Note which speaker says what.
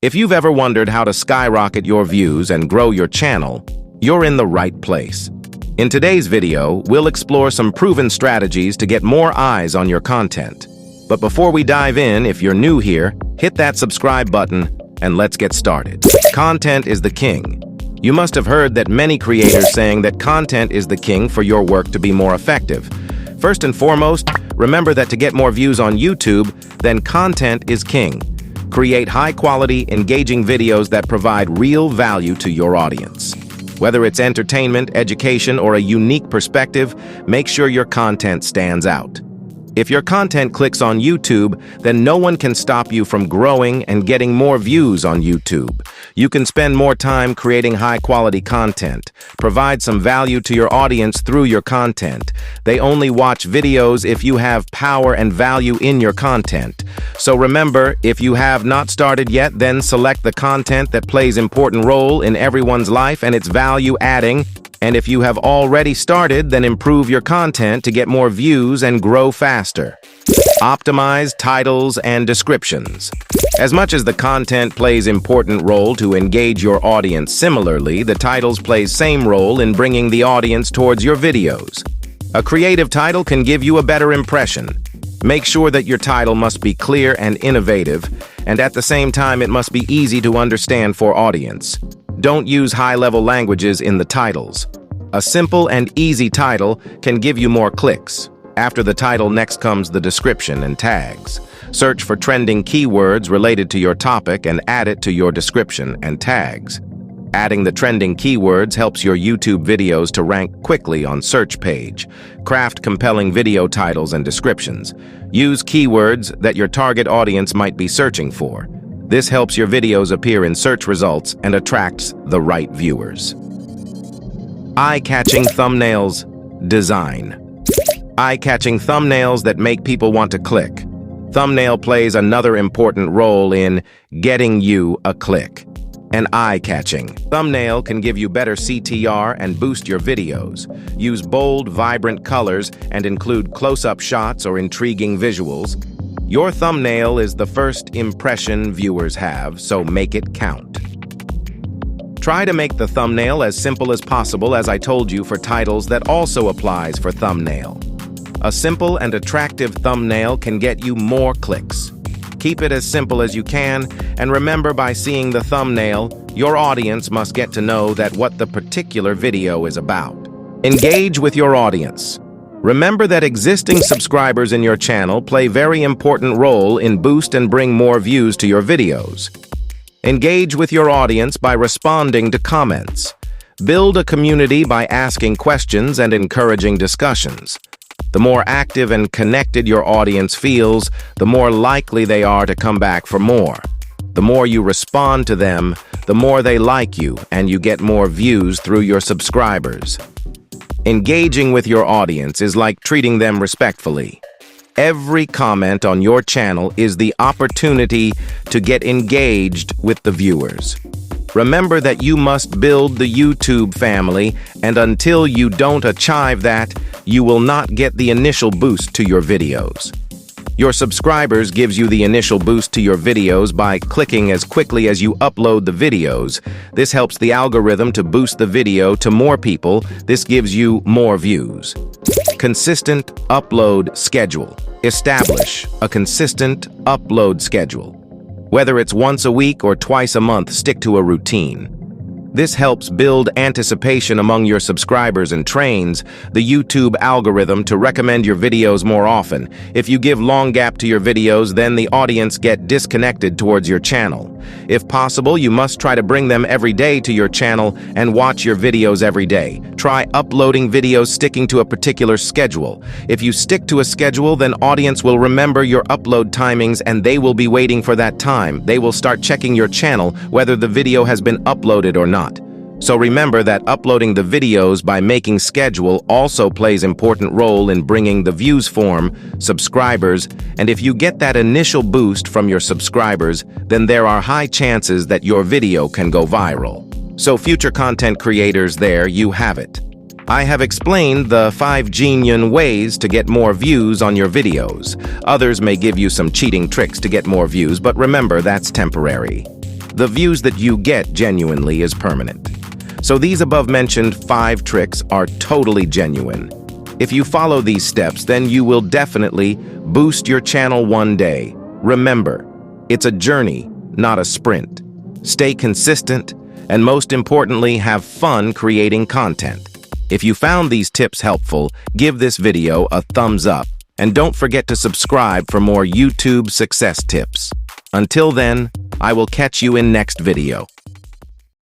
Speaker 1: If you've ever wondered how to skyrocket your views and grow your channel, you're in the right place. In today's video, we'll explore some proven strategies to get more eyes on your content. But before we dive in, if you're new here, hit that subscribe button and let's get started. Content is the king. You must have heard that many creators saying that content is the king for your work to be more effective. First and foremost, remember that to get more views on YouTube, then content is king. Create high-quality, engaging videos that provide real value to your audience. Whether it's entertainment, education, or a unique perspective, make sure your content stands out. If your content clicks on YouTube, then no one can stop you from growing and getting more views on YouTube. You can spend more time creating high-quality content. Provide some value to your audience through your content. They only watch videos if you have power and value in your content. So remember, if you have not started yet, then select the content that plays an important role in everyone's life and it's value-adding. And if you have already started, then improve your content to get more views and grow faster. Optimize titles and descriptions. As much as the content plays an important role to engage your audience, similarly, the titles play same role in bringing the audience towards your videos. A creative title can give you a better impression. Make sure that your title must be clear and innovative, and at the same time it must be easy to understand for audience. Don't use high-level languages in the titles. A simple and easy title can give you more clicks. After the title, next comes the description and tags. Search for trending keywords related to your topic and add it to your description and tags. Adding the trending keywords helps your YouTube videos to rank quickly on search page. Craft compelling video titles and descriptions. Use keywords that your target audience might be searching for. This helps your videos appear in search results and attracts the right viewers. Eye-catching thumbnails design. Eye-catching thumbnails that make people want to click. Thumbnail plays another important role in getting you a click. An eye-catching thumbnail can give you better CTR and boost your videos. Use bold, vibrant colors and include close-up shots or intriguing visuals. Your thumbnail is the first impression viewers have, so make it count. Try to make the thumbnail as simple as possible, as I told you, for titles that also applies for thumbnail. A simple and attractive thumbnail can get you more clicks. Keep it as simple as you can, and remember, by seeing the thumbnail, your audience must get to know that what the particular video is about. Engage with your audience. Remember that existing subscribers in your channel play a very important role in boost and bring more views to your videos. Engage with your audience by responding to comments. Build a community by asking questions and encouraging discussions. The more active and connected your audience feels, the more likely they are to come back for more. The more you respond to them, the more they like you, and you get more views through your subscribers. Engaging with your audience is like treating them respectfully. Every comment on your channel is the opportunity to get engaged with the viewers. Remember that you must build the YouTube family, and until you don't achieve that, you will not get the initial boost to your videos. Your subscribers gives you the initial boost to your videos by clicking as quickly as you upload the videos. This helps the algorithm to boost the video to more people. This gives you more views. Consistent upload schedule. Establish a consistent upload schedule. Whether it's once a week or twice a month, stick to a routine. This helps build anticipation among your subscribers and trains the YouTube algorithm to recommend your videos more often. If you give long gap to your videos, then the audience get disconnected towards your channel. If possible, you must try to bring them every day to your channel and watch your videos every day. Try uploading videos sticking to a particular schedule. If you stick to a schedule, then audience will remember your upload timings and they will be waiting for that time. They will start checking your channel whether the video has been uploaded or not. So remember that uploading the videos by making schedule also plays an important role in bringing the views form, subscribers, and if you get that initial boost from your subscribers, then there are high chances that your video can go viral. So future content creators, there you have it. I have explained the 5 genuine ways to get more views on your videos. Others may give you some cheating tricks to get more views, but remember that's temporary. The views that you get genuinely is permanent. So these above-mentioned 5 tricks are totally genuine. If you follow these steps, then you will definitely boost your channel one day. Remember, it's a journey, not a sprint. Stay consistent, and most importantly, have fun creating content. If you found these tips helpful, give this video a thumbs up, and don't forget to subscribe for more YouTube success tips. Until then, I will catch you in next video.